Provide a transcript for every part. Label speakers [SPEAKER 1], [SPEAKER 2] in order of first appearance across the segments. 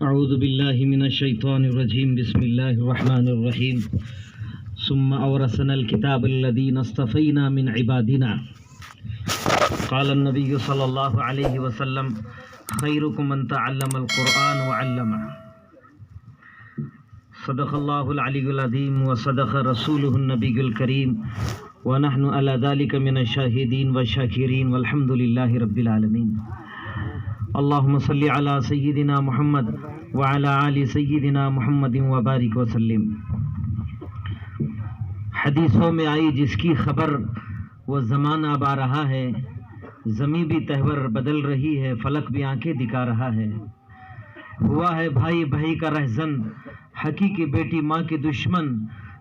[SPEAKER 1] अऊज़ु बिल्लाहि मिनश्शैतानिर्रजीम बिस्मिल्लाहिर्रहमानिर्रहीम सुम्मा औरसनल किताबल्लज़ीना इस्तफ़ैना मिन इबादिना क़ाल नबिय्यु सल्लल्लाहु अलैहि वसल्लम खैरुकुम मन तअल्लमल क़ुरआन व अल्लमह सदक़ल्लाहुल अलीयुल अज़ीम व सदक़ रसूलुहुन नबियुल करीम व नहनु अला ज़ालिका मिनश शाहिदीन व शाकिरीन वल्हम्दुलिल्लाहि रब्बिल आलमीन। अल्लाहुम्मा सल्लि अला सय्यिदिना मुहम्मद व अला आलि सय्यिदिना मुहम्मदिन व बारिक व सल्लिम। हदीसों में आई जिसकी खबर वो ज़माना अब आ रहा है, ज़मीं भी तहवर बदल रही है, फलक भी आंखें दिखा रहा है। हुआ है भाई भाई का रहज़न, हकीकी बेटी माँ की दुश्मन,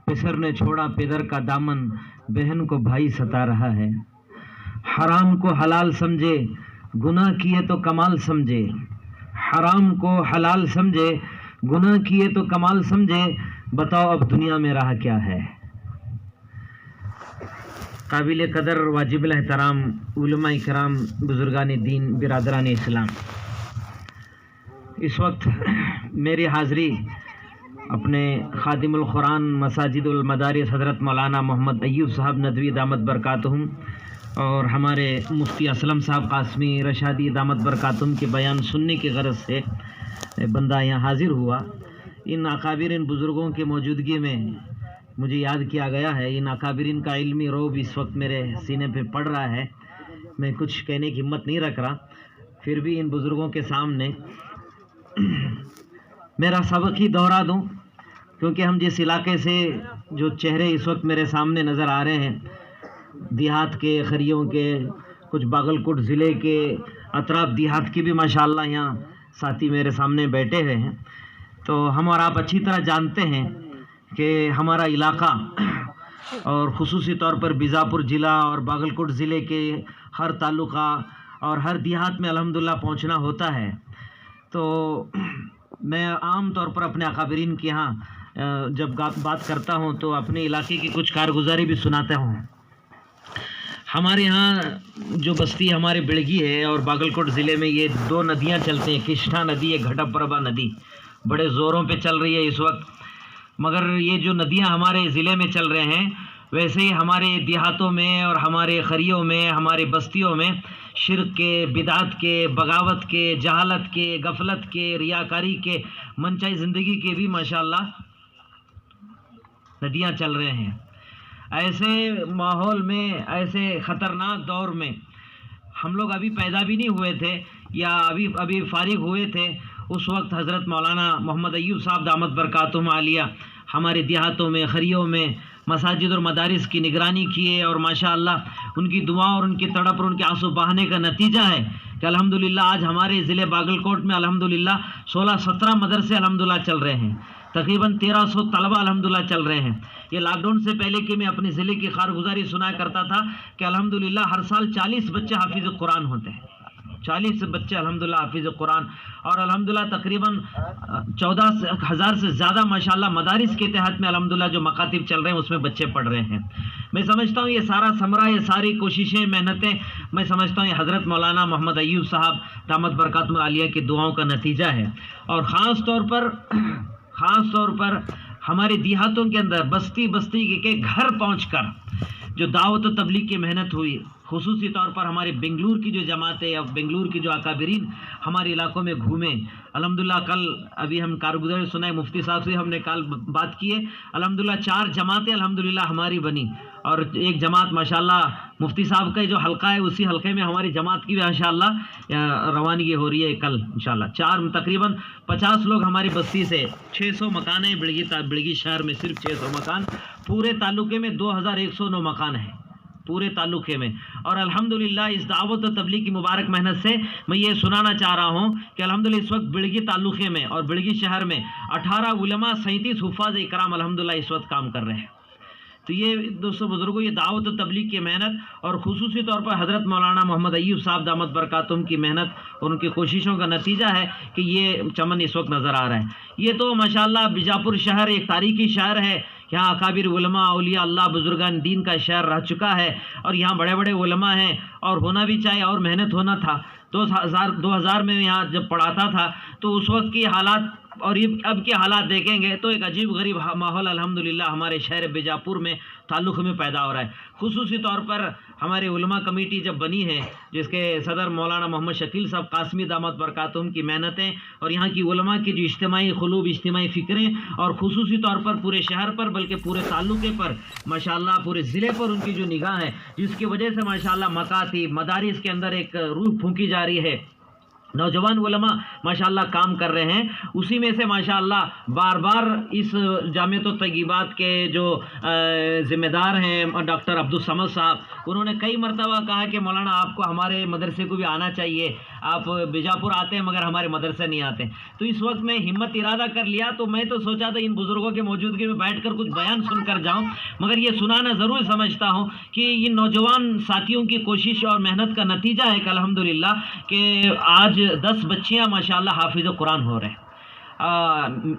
[SPEAKER 1] पिसर ने छोड़ा पिदर का दामन, बहन को भाई सता रहा है। हराम को हलाल समझे, गुनाह किए तो कमाल समझे। हराम को हलाल समझे, गुनाह किए तो कमाल समझे। बताओ अब दुनिया में रहा क्या है। काबिल कदर वाजिबुल एहतराम उलमा इकराम, बुजुर्गान दीन, बिरादरान इस्लाम, इस वक्त मेरी हाज़री अपने खादिमुल कुरान मसाजिदुल मदारिस हज़रत मौलाना मोहम्मद अय्यूब साहब नदवी दामत बरकातुहुम और हमारे मुफ्ती असलम साहब कासमी रशादी दामत बरकातुहुम के बयान सुनने की गरज से बंदा यहाँ हाज़िर हुआ। इन अकाबिरीन बुज़ुर्गों के मौजूदगी में मुझे याद किया गया है। इन अकाबिरीन का इल्मी रोब इस वक्त मेरे सीने पे पड़ रहा है। मैं कुछ कहने की हिम्मत नहीं रख रहा, फिर भी इन बुज़ुर्गों के सामने मेरा सबक ही दोहरा दूं, क्योंकि हम जिस इलाके से जो चेहरे इस वक्त मेरे सामने नज़र आ रहे हैं, देहात के, खरियों के, कुछ बागलकोट ज़िले के अतराफ देहात की भी माशाअल्लाह यहाँ साथी मेरे सामने बैठे हुए हैं। तो हम और आप अच्छी तरह जानते हैं कि हमारा इलाका और ख़ुसूसी तौर पर बीजापुर ज़िला और बागलकोट ज़िले के हर तालुका और हर देहात में अल्हम्दुलिल्लाह पहुँचना होता है। तो मैं आम तौर पर अपने अकाबिरीन के यहाँ जब बात करता हूँ तो अपने इलाके की कुछ कारगुजारी भी सुनाता हूँ। हमारे यहाँ जो बस्ती हमारे बिड़गी है और बागलकोट ज़िले में ये दो नदियाँ चलती हैं, कृष्णा नदी, एक घटप्रभा नदी बड़े ज़ोरों पे चल रही है इस वक्त। मगर ये जो नदियाँ हमारे ज़िले में चल रहे हैं, वैसे ही हमारे देहातों में और हमारे खरियों में, हमारे बस्तियों में शिर्क के, बिदात के, बगावत के, जहालत के, गफलत के, रियाकारी के, मनचाही ज़िंदगी के भी माशाअल्लाह नदियाँ चल रहे हैं। ऐसे माहौल में, ऐसे ख़तरनाक दौर में हम लोग अभी पैदा भी नहीं हुए थे या अभी फारिग हुए थे, उस वक्त हज़रत मौलाना मोहम्मद अय्यूब साहब दामत बरकातुहुम आलिया हमारे देहातों में, खरियों में मसाजिद और मदारिस की निगरानी किए और माशाअल्लाह उनकी दुआ और उनकी तड़प और उनके आंसू बहाने का नतीजा है कि अल्हम्दुलिल्लाह आज हमारे ज़िले बागलकोट में अल्हम्दुलिल्लाह 16-17 मदरसे अल्हम्दुलिल्लाह चल रहे हैं, तकरीबन 1300 तलबा अल्हम्दुलिल्लाह चल रहे हैं। ये लॉकडाउन से पहले कि मैं अपने ज़िले की कारगुजारी सुनाया करता था कि अल्हम्दुलिल्लाह हर साल 40 बच्चे हाफिज़ कुरान होते हैं, 40 बच्चे अल्हम्दुलिल्लाह हाफिज़ कुरान, और अल्हम्दुलिल्लाह तकरीबन 14,000 से ज़्यादा माशाअल्लाह मदारिस के तहत में अल्हम्दुलिल्लाह जो मकातिब चल रहे हैं उसमें बच्चे पढ़ रहे हैं। मैं समझता हूँ ये सारा समरा, ये सारी कोशिशें, मेहनतें, मैं समझता हूँ ये हज़रत मौलाना मोहम्मद अय्यूब साहब दामत बरकातुहुम आलिया की दुआओं का नतीजा है। और ख़ास तौर पर हमारे देहातों के अंदर बस्ती बस्ती के घर पहुँचकर जो दावत व तबलीग की मेहनत हुई, खुसूसी तौर पर हमारे बेंगलुरु की जो जमात है या बेंगलुरु की जो अकाबिरीन हमारे इलाकों में घूमे। अल्हम्दुलिल्लाह कल अभी हम कारगुजारी सुनाए, मुफ्ती साहब से हमने कल बात की है। अल्हम्दुलिल्लाह 4 जमातें अल्हम्दुलिल्लाह हमारी बनी और एक जमात माशाअल्लाह मुफ्ती साहब का जो हल्का है उसी हल्के में हमारी जमात की माशाअल्लाह रवानगी हो रही है कल इंशाअल्लाह। 4 तकरीबन 50 लोग हमारी बस्ती से, 600 मकान है बिड़गी शहर में, सिर्फ 600 मकान, पूरे तालुके में 2109 मकान है पूरे ताल्लुक़े में। और अल्हम्दुलिल्लाह इस दावत और तबलीग की मुबारक मेहनत से मैं ये सुनाना चाह रहा हूँ कि अल्हम्दुलिल्लाह इस वक्त बिड़गी ताल्लुक़े में और बिड़गी शहर में 18 उलमा, 37 हुफ़ाज़ इकराम अल्हम्दुलिल्लाह इस वक्त काम कर रहे हैं। तो ये दोस्तों बुज़ुर्गों, ये दावत और तबलीग की मेहनत और ख़ुसूसी तौर पर हज़रत मौलाना मोहम्मद अय्यूब साहब दामत बरकातुहुम की मेहनत और उनकी कोशिशों का नतीजा है कि ये चमन इस वक्त नज़र आ रहा है। ये तो माशाअल्लाह बीजापुर शहर एक तारीख़ी शहर है, यहाँ अकाबिर उलमा, औलिया अल्लाह, बुजुर्गान दीन का शहर रह चुका है और यहाँ बड़े बड़े उलमा हैं और होना भी चाहिए और मेहनत होना था। 2000 में यहाँ जब पढ़ाता था, तो उस वक्त की हालात और ये अब के हालात देखेंगे तो एक अजीब गरीब माहौल अल्हम्दुलिल्लाह हमारे शहर बीजापुर में ताल्लुक़ में पैदा हो रहा है। खुसूसी तौर पर हमारी उलमा कमेटी जब बनी है, जिसके सदर मौलाना मोहम्मद शकील साहब कासमी दामत बरकातुहुम की मेहनतें और यहाँ की उलमा की जो इज्तिमाई खुलूब, इज्तिमाई फ़िक्रें और खुसूसी तौर पर पूरे शहर पर बल्कि पूरे ताल्लुक़े पर माशाअल्लाह पूरे ज़िले पर उनकी जो निगाह है, जिसकी वजह से माशाअल्लाह मकातिब मदारिस के अंदर एक रूह फूंकी जा रही है, नौजवान उलमा माशाअल्लाह काम कर रहे हैं। उसी में से माशाअल्लाह बार बार इस जामिअत तय्यबात के जो ज़िम्मेदार हैं डॉक्टर अब्दुल समद साहब, उन्होंने कई मरतबा कहा कि मौलाना आपको हमारे मदरसे को भी आना चाहिए, आप बीजापुर आते हैं मगर हमारे मदरसे नहीं आते। तो इस वक्त मैं हिम्मत इरादा कर लिया, तो मैं तो सोचा था इन बुज़ुर्गों के मौजूदगी में बैठकर कुछ बयान सुनकर जाऊं, मगर ये सुनाना ज़रूर समझता हूं कि इन नौजवान साथियों की कोशिश और मेहनत का नतीजा है कि अल्हम्दुलिल्लाह कि आज 10 बच्चियां माशाअल्लाह हाफिज़ कुरान हो रहे हैं।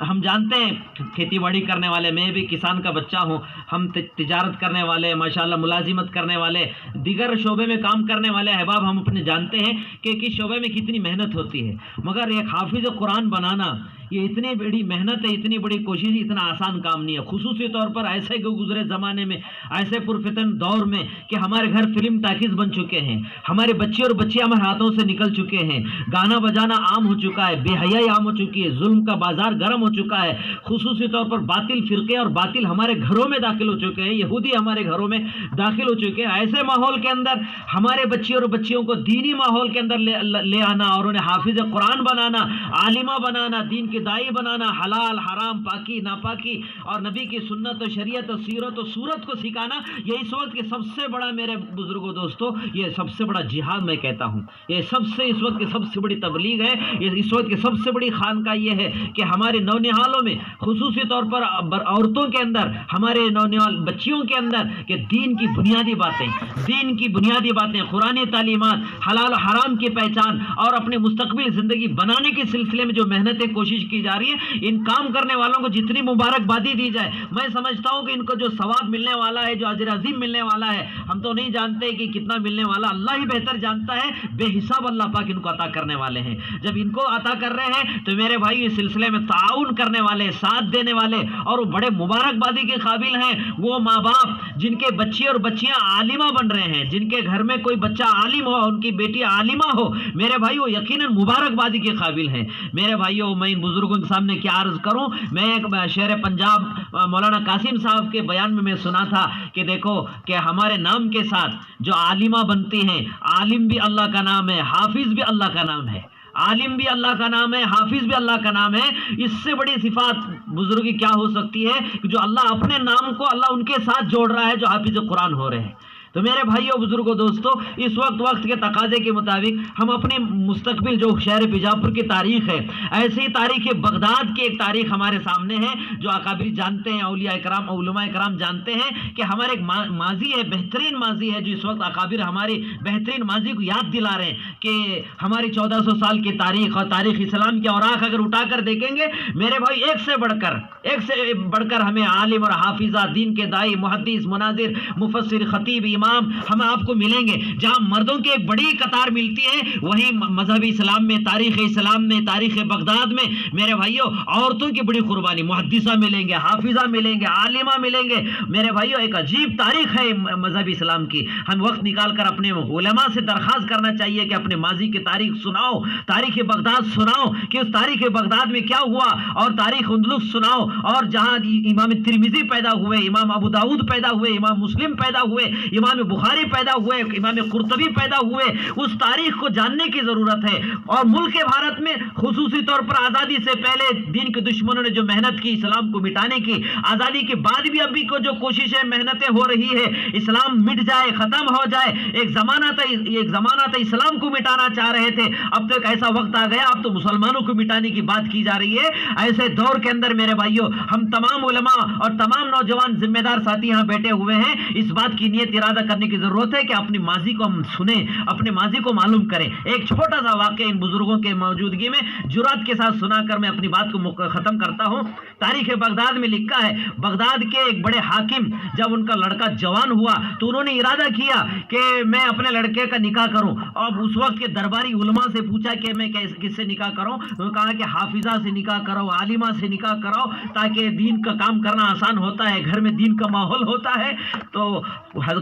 [SPEAKER 1] हम जानते हैं खेती बाड़ी करने वाले, मैं भी किसान का बच्चा हूँ, हम तिजारत करने वाले माशाअल्लाह मुलाजिमत करने वाले, दीगर शोबे में काम करने वाले अहबाब हम अपने जानते हैं कि किस शोबे में कितनी मेहनत होती है, मगर एक हाफिज़ कुरान बनाना ये इतनी बड़ी मेहनत है, इतनी बड़ी कोशिश, इतना आसान काम नहीं है। खुसूसी तौर पर ऐसे गुजरे ज़माने में, ऐसे पुरफितन दौर में कि हमारे घर फिल्म टाकीज़ बन चुके हैं, हमारे बच्चे और बच्चियाँ हमारे हाथों से निकल चुके हैं, गाना बजाना आम हो चुका है, बेहयाई आम हो चुकी है, जुल्म का बाजार गर्म हो चुका है, खुसूसी तौर पर बातिल फ़िरके और बातिल हमारे घरों में दाखिल हो चुके हैं, यहूदी हमारे घरों में दाखिल हो चुके हैं। ऐसे माहौल के अंदर हमारे बच्चे और बच्चियों को दीनी माहौल के अंदर ले आना और उन्हें हाफिज़ कुरान बनाना, आलिमा बनाना, दीन के दाई बनाना, हलाल हराम, पाकी नापाकी और नबी की सुन्नत और शरीयत और सीरत और सूरत को सिखाना, ये इस वक्त के सबसे बड़ा, मेरे बुजुर्गों दोस्तों, ये सबसे बड़ा जिहाद मैं कहता हूँ। ये सबसे इस वक्त की सबसे बड़ी तबलीग है, ये इस वक्त की सबसे बड़ी खानका ये है कि हमारे नौनिहालों में खुसूसी तौर पर औरतों के अंदर, हमारे नौनिहाल बच्चियों के अंदर कि दीन की बुनियादी बातें, दीन की बुनियादी बातें, कुरानी तालीमात, हलाल हराम की पहचान और अपने मुस्तकबिल ज़िंदगी बनाने के सिलसिले में जो मेहनतें कोशिश की जा रही है, इन काम करने वालों को जितनी मुबारकबादी दी जाए, मैं समझता हूं कि इनको जो सवाब मिलने वाला है, जो अजर अजीम मिलने वाला है, हम तो नहीं जानते कि कितना मिलने वाला, अल्लाह ही बेहतर जानता है। बेहिसाब अल्लाह पाक इनको अता करने वाले हैं। जब इनको अता कर रहे हैं तो मेरे भाई इस सिलसिले में ताउन करने वाले, साथ देने वाले और वो बड़े मुबारकबादी के काबिल हैं वो माँ बाप जिनके बच्चे और बच्चियां आलिमा बन रहे हैं, जिनके घर में कोई बच्चा आलिम हो, उनकी बेटी आलिमा हो, मेरे भाई वो यकीनन मुबारकबादी के काबिल हैं। मेरे भाइयों, मैं इन बुजुर्गों के सामने क्या अर्ज करूं, मैं एक शेर पंजाब मौलाना कासिम साहब के बयान में मैं सुना था कि देखो कि हमारे नाम के साथ जो आलिमा बनती हैं, आलिम भी अल्लाह का नाम है, हाफिज भी अल्लाह का नाम है, आलिम भी अल्लाह का नाम है, हाफिज भी अल्लाह का नाम है। इससे बड़ी सिफात बुजुर्गी क्या हो सकती है कि जो अल्लाह अपने नाम को अल्लाह उनके साथ जोड़ रहा है जो हाफिज कुरान हो रहे हैं। तो मेरे भाइयों बुजुर्गों दोस्तों, इस वक्त के तकाजे के मुताबिक हम अपने मुस्तकबिल जो शहर बीजापुर की तारीख है, ऐसी तारीख बगदाद की एक तारीख हमारे सामने है जो अकाबिर जानते हैं, औलिया इकराम उलमा इकराम जानते हैं कि हमारे एक माजी है, बेहतरीन माजी है, जो इस वक्त अकाबिर हमारी बेहतरीन माजी को याद दिला रहे हैं कि हमारी 1400 साल की तारीख और तारीख इस्लाम की औराक अगर उठाकर देखेंगे मेरे भाई, एक से बढ़कर हमें आलिम और हाफिजा, दीन के दाई, मुहद्दिस, मुनाजिर, मुफस्सिर, खतीब, इमाम हम आपको मिलेंगे। जहां मर्दों की एक बड़ी कतार मिलती है, वहीं मजहबी इस्लाम में, तारीख इस्लाम में, तारीख बगदाद में मेरे भाइयों औरतों की बड़ी कुर्बानी, मुहद्दिसा मिलेंगे, हाफिजा मिलेंगे, आलिमा मिलेंगे। मेरे भाइयों, एक अजीब तारीख है मजहबी इस्लाम की। हम वक्त निकाल कर अपने उलमा से दरख्वास्त करना चाहिए कि अपने माजी की तारीख सुनाओ, तारीख बगदाद सुनाओ कि उस तारीख बगदाद में क्या हुआ, और तारीख उंदलुस सुनाओ, और जहां इमाम तिरमिजी पैदा हुए, इमाम अबू दाऊद पैदा हुए, इमाम मुस्लिम पैदा हुए, इमाम बुखारी पैदा हुए, इमाम कुर्तबी पैदा हुए, उस तारीख को जानने की जरूरत है। और मुल्क भारत में खुसूसी तौर पर आजादी से पहले दीन के दुश्मनों ने जो मेहनत की इस्लाम को मिटाने की, आजादी के बाद भी अभी को जो कोशिशें मेहनतें हो रही है, इस्लाम मिट जाए, खत्म हो जाए। एक जमाना था इस्लाम को मिटाना चाह रहे थे, अब तो एक ऐसा वक्त आ गया, अब तो मुसलमानों को मिटाने की बात की जा रही है। ऐसे दौर के अंदर मेरे भाइयों, हम तमाम उलमा और तमाम नौजवान जिम्मेदार साथी यहां बैठे हुए हैं, इस बात की नियत इरादा इरादा करने की ज़रूरत है कि अपनी माजी को हम सुने, अपने माजी को मालूम करें। एक छोटा सा वाक़या इन बुज़ुर्गों के मौजूदगी में जुरात के साथ सुनाकर मैं अपनी बात को ख़त्म करता हूँ। तारीख़ बगदाद में लिखा है, बगदाद के एक बड़े हाकिम जब उनका लड़का जवान हुआ तो उन्होंने इरादा किया कि मैं अपने लड़के का निकाह करूं। और उस वक्त के दरबारी उलमा से पूछा कि मैं किससे निकाह करूं, तो कहा कि हाफिजा से निकाह कराओ, आलिमा से निकाह कराओ, ताकि दीन का काम करना आसान होता है, घर में दीन का माहौल होता है। तो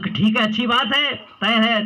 [SPEAKER 1] ठीक है, अच्छी बात है, तय है,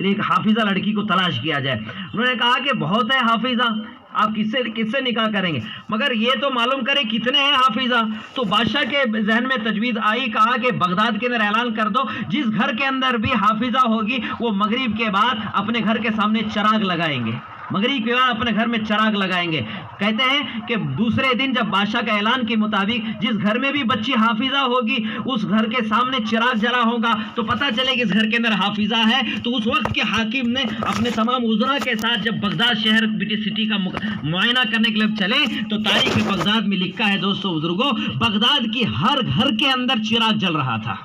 [SPEAKER 1] एक हाफिजा लड़की को तलाश किया जाए। उन्होंने कहा कि बहुत है हाफिजा, आप किससे निकाह करेंगे, मगर ये तो मालूम करें कितने हैं हाफिजा। तो बादशाह के जहन में तजवीज़ आई, कहा कि बगदाद के अंदर ऐलान कर दो, जिस घर के अंदर भी हाफिजा होगी वो मगरिब के बाद अपने घर के सामने चिराग लगाएंगे, मगरिब के बाद अपने घर में चिराग लगाएंगे। कहते हैं कि दूसरे दिन जब बादशाह का ऐलान के मुताबिक जिस घर में भी बच्ची हाफिजा होगी उस घर के सामने चिराग जला होगा, तो पता चलेगा इस घर के अंदर हाफिजा है। तो उस वक्त के हाकिम ने अपने तमाम उज़रा के साथ जब बगदाद शहर ब्रिटिश सिटी का मुआयना करने के लिए चले, तो तारीख बगदाद में लिखा है दोस्तों बुजुर्गों, बगदाद की हर घर के अंदर चिराग जल रहा था,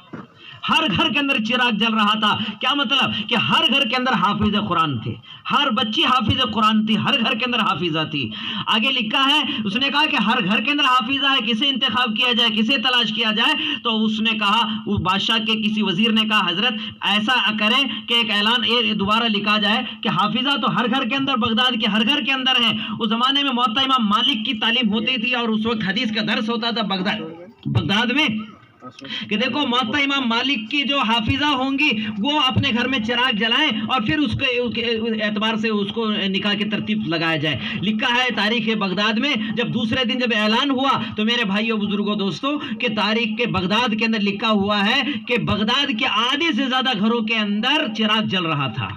[SPEAKER 1] हर घर के अंदर चिराग जल रहा था। क्या मतलब कि हर घर के अंदर हाफिज कुरान थे, हर बच्ची हाफिज कुरान थी, हर घर के अंदर हाफिजा थी। आगे लिखा है, उसने कहा कि हर घर के अंदर हाफिजा है, किसे इंतखाब किया जाए, किसे तलाश किया जाए। तो उसने कहा, वो बादशाह के किसी वजीर ने कहा, हजरत ऐसा करें कि एक ऐलान दोबारा लिखा जाए कि हाफिजा तो हर घर के अंदर, बगदाद के हर घर के अंदर है। उस जमाने में मुअत्ता इमाम मालिक की तालीम होती थी और उस वक्त हदीस का दर्स होता था बगदाद में, कि देखो मुअत्ता इमाम मालिक की जो हाफिजा होंगी वो अपने घर में चिराग जलाएं और फिर उसके एतबार से उसको निकाह की तरतीब लगाया जाए। लिखा है तारीख बगदाद में, जब दूसरे दिन जब ऐलान हुआ तो मेरे भाइयों बुजुर्गों दोस्तों कि तारीख के बगदाद के अंदर लिखा हुआ है कि बगदाद के आधे से ज्यादा घरों के अंदर चिराग जल रहा था,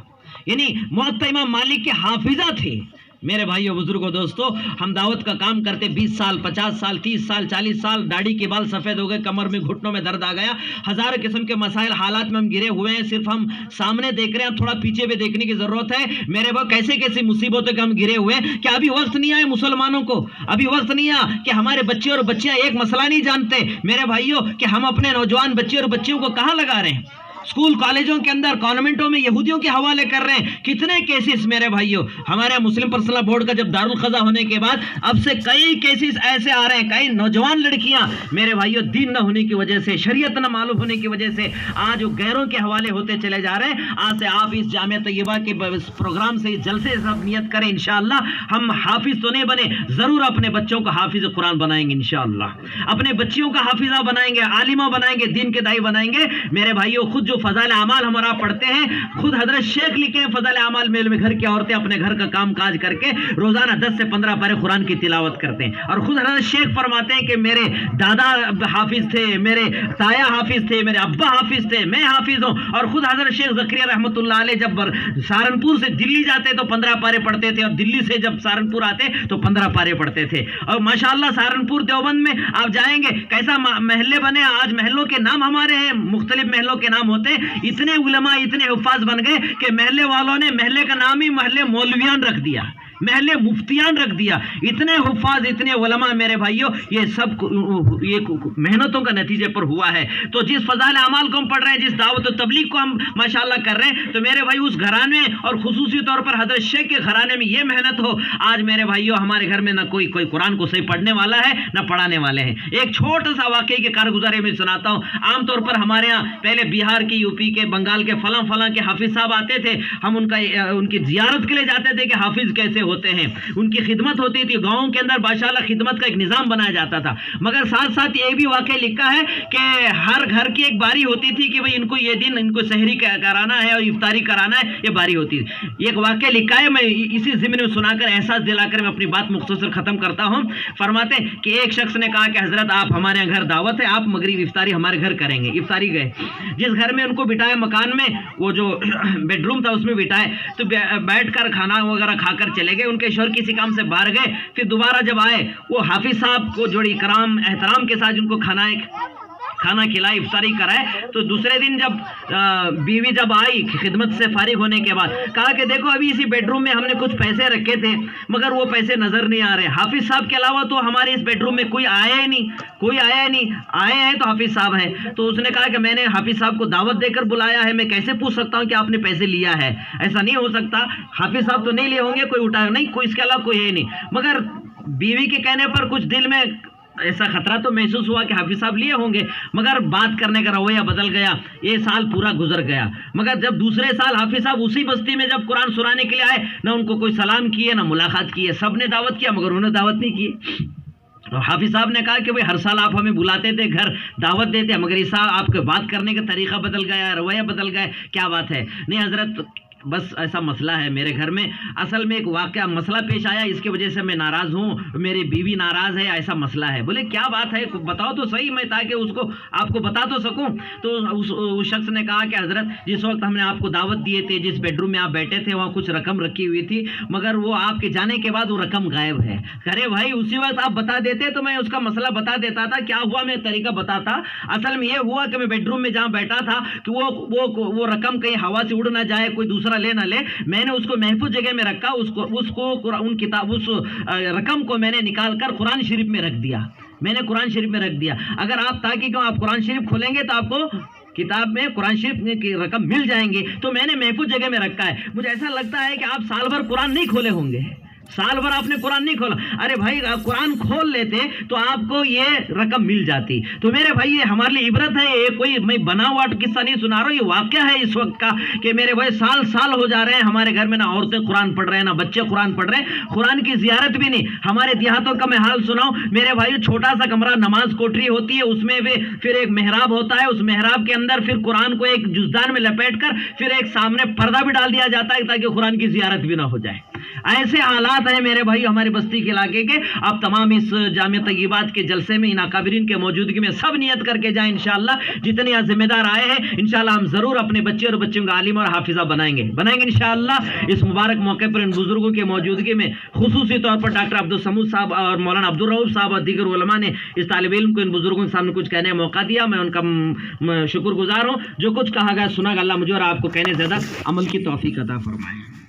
[SPEAKER 1] यानी मुअत्ता इमाम मालिक के हाफिजा थे। मेरे भाइयों बुजुर्गों दोस्तों, हम दावत का काम करते 20 साल 50 साल 30 साल 40 साल, दाढ़ी के बाल सफ़ेद हो गए, कमर में घुटनों में दर्द आ गया, हज़ार किस्म के मसाइल हालात में हम गिरे हुए हैं। सिर्फ हम सामने देख रहे हैं, थोड़ा पीछे भी देखने की ज़रूरत है। मेरे भाई कैसे कैसी मुसीबतों के हम गिरे हुए हैं। क्या अभी वक्त नहीं आया मुसलमानों को, अभी वक्त नहीं आया कि हमारे बच्चे और बच्चियाँ एक मसला नहीं जानते मेरे भाइयों कि हम अपने नौजवान बच्चे और बच्चियों को कहाँ लगा रहे हैं। स्कूल कॉलेजों के अंदर कॉन्वेंटों में यहूदियों के हवाले कर रहे हैं। कितने केसेस मेरे भाइयों, हमारे मुस्लिम पर्सनल बोर्ड का जब दारुल क़ज़ा होने के बाद अब से कई केसेस ऐसे आ रहे हैं, कई नौजवान लड़कियां मेरे भाइयों दीन न होने की वजह से, शरीयत न मालूम होने की वजह से आज वो गैरों के हवाले होते चले जा रहे हैं। आज से आप इस जामिया तैयबा के प्रोग्राम से, इस जलसे से सब नियत करें, इंशाअल्लाह हम हाफिज तो नहीं बने, ज़रूर अपने बच्चों को हाफिज कुरान बनाएंगे, इंशाअल्लाह अपने बच्चियों का हाफिजा बनाएंगे, आलिमा बनाएंगे, दीन के दाई बनाएंगे। मेरे भाइयों खुद जो फज़ाइल अमाल हमारा पढ़ते हैं, खुद हजरत शेख लिखे हैं फज़ाइल अमाल मेल में घर की औरतें अपने घर का काम काज करके रोजाना 10 से 15 पारे कुरान की तिलावत करते हैं। और खुद हजरत शेख फरमाते हैं कि मेरे दादा हाफिज थे, मेरे ताया हाफिज थे, मेरे अब्बा हाफिज थे, मैं हाफिज हूँ। और खुद हजरत शेख ज़करिया रहमतुल्लाह अलैह जब सहारनपुर से दिल्ली जाते तो 15 पारे पढ़ते थे, और दिल्ली से जब सहारनपुर आते तो 15 पारे पढ़ते थे। और माशाअल्लाह सहारनपुर देवबंद में आप जाएंगे कैसा महल्ले बने, आज महलों के नाम हमारे हैं, मुख्तलिफ महलों के नाम होते हैं। इतने उलमा, इतने हुफ़ाज़ बन गए कि महल्ले वालों ने महल्ले का नाम ही महल्ले मौलवियान रख दिया, महल्ले मुफ्तियान रख दिया। इतने हुफ़ाज़, इतने उलमा मेरे भाइयों, ये सब ये मेहनतों का नतीजे पर हुआ है। तो जिस फ़ज़ाइल अमाल को हम पढ़ रहे हैं, जिस दावत और तबलीग को हम माशाअल्लाह कर रहे हैं, तो मेरे भाई उस घराने और खुसूसी तौर पर हज़रत शेख के घराने में ये मेहनत हो, आज मेरे भाइयों हमारे घर में ना कोई कुरान को सही पढ़ने वाला है ना पढ़ाने वाले हैं। एक छोटा सा वाक़े के कारगुजारी में सुनाता हूँ। आमतौर पर हमारे यहाँ पहले बिहार की, यूपी के, बंगाल के फलां के हाफिज साहब आते थे, हम उनकी जियारत के लिए जाते थे कि हाफिज कैसे होते हैं, उनकी खिदमत होती थी। गाँव के अंदर माशाअल्लाह खिदमत का एक निज़ाम बनाया जाता था। मगर साथ साथ ये भी वाक़या लिखा है कि हर घर की एक बारी होती थी कि भाई इनको ये दिन इनको सहरी कराना है और इफ्तारी कराना है, ये बारी होती थी। एक वाक़या लिखा है, मैं इसी ज़िम्मे में सुनाकर एहसास दिलाकर मैं अपनी बात मुख्तसर ख़त्म करता हूँ। फरमाते कि एक शख्स ने कहा कि हज़रत आप हमारे यहाँ घर दावत है, आप मगरिब इफ्तारी हमारे घर करेंगे। इफ्तारी गए, जिस घर में उनको बिठाए मकान में, वो जो बेडरूम था उसमें बिठाए, तो बैठ कर खाना वगैरह खाकर चले गए। उनके शोहर किसी काम से बाहर गए, फिर दोबारा जब आए वो हाफिज साहब को जो इकराम एहतराम के साथ उनको खाना खाना खिलाए, इफ्तारी कराए। तो दूसरे दिन जब बीवी जब आई खिदमत से फारिग होने के बाद, कहा कि देखो अभी इसी बेडरूम में हमने कुछ पैसे रखे थे मगर वो पैसे नजर नहीं आ रहे। हाफिज साहब के अलावा तो हमारे इस बेडरूम में कोई आया ही नहीं, कोई आया ही नहीं, आए हैं तो हाफिज साहब हैं। तो उसने कहा कि मैंने हाफिज साहब को दावत देकर बुलाया है, मैं कैसे पूछ सकता हूं कि आपने पैसे लिया है? ऐसा नहीं हो सकता, हाफिज साहब तो नहीं लिए होंगे, कोई उठाया नहीं, कोई इसके अलावा कोई है नहीं। मगर बीवी के कहने पर कुछ दिल में ऐसा खतरा तो महसूस हुआ कि हाफिज साहब लिए होंगे, मगर बात करने का रवैया बदल गया। ये साल पूरा गुजर गया, मगर जब दूसरे साल हाफिज साहब उसी बस्ती में जब कुरान सुनाने के लिए आए, ना उनको कोई सलाम किए ना मुलाकात की है। सब ने दावत किया मगर उन्होंने दावत नहीं की। और हाफिज साहब ने कहा कि भाई हर साल आप हमें बुलाते थे, घर दावत देते, मगर इस साल आपके बात करने का तरीका बदल गया, रवैया बदल गया, क्या बात है? नहीं हजरत, बस ऐसा मसला है मेरे घर में, असल में एक वाकया मसला पेश आया, इसकी वजह से मैं नाराज़ हूँ, मेरी बीवी नाराज़ है, ऐसा मसला है। बोले क्या बात है, बताओ तो सही, मैं ताकि उसको आपको बता तो सकूँ। तो उस शख्स ने कहा कि हज़रत जिस वक्त हमने आपको दावत दिए थे, जिस बेडरूम में आप बैठे थे वहाँ कुछ रकम रखी हुई थी, मगर वो आपके जाने के बाद वो रकम गायब है। अरे भाई उसी वक्त आप बता देते तो मैं उसका मसला बता देता था, क्या हुआ मैं तरीका बताता। असल में ये हुआ कि मैं बेडरूम में जहाँ बैठा था कि वो रकम कहीं हवा से उड़ ना जाए, कोई दूसरा ले ना ले, मैंने उसको महफूज जगह में रखा, उसको उन किताब उस रकम को मैंने निकाल कर कुरान शरीफ में रख दिया, मैंने कुरान शरीफ में रख दिया। अगर आप ताकि क्यों आप कुरान शरीफ खोलेंगे तो आपको किताब में कुरान शरीफ की रकम मिल जाएंगी, तो मैंने महफूज जगह में रखा है। मुझे ऐसा लगता है कि आप साल भर कुरान नहीं खोले होंगे, साल भर आपने कुरान नहीं खोला। अरे भाई आप कुरान खोल लेते तो आपको ये रकम मिल जाती। तो मेरे भाई ये हमारे लिए इबरत है, ये कोई मैं बना हुआ किस्सा नहीं सुना रहा हूँ, ये वाकया है इस वक्त का कि मेरे भाई साल साल हो जा रहे हैं हमारे घर में ना औरतें कुरान पढ़ रहे हैं ना बच्चे कुरान पढ़ रहे हैं, कुरान की जियारत भी नहीं। हमारे देहातों का मैं हाल सुनाऊं मेरे भाई, छोटा सा कमरा, नमाज कोठरी होती है, उसमें भी फिर एक मेहराब होता है, उस मेहराब के अंदर फिर कुरान को एक जुज़दान में लपेट कर फिर एक सामने पर्दा भी डाल दिया जाता है ताकि कुरान की जियारत भी ना हो जाए। ऐसे हालात हैं मेरे भाई हमारे बस्ती के इलाके के। आप तमाम इस जामिया तय्यबात के जलसे में इन अकाबिरीन के मौजूदगी में सब नियत करके जाएं इंशाअल्लाह। जितने यहाँ जिम्मेदार आए हैं इंशाअल्लाह हम जरूर अपने बच्चे और बच्चों का आलिम और हाफिजा बनाएंगे इंशाअल्लाह। इस मुबारक मौके पर इन बुजुर्गों के मौजूदगी में खुसूसी तौर पर डॉक्टर अब्दुल समूद साहब और मौलाना अब्दुल रऊफ साहब और दीगर उलमा ने इस तालिब इल्म को इन बुजुर्गों के सामने कुछ कहने का मौका दिया, मैं उनका शुक्रगुजार हूँ। जो कुछ कहा गया सुना गया, अल्लाह मुझे और आपको कहने ज़्यादा अमल की तौफीक अता फरमाए।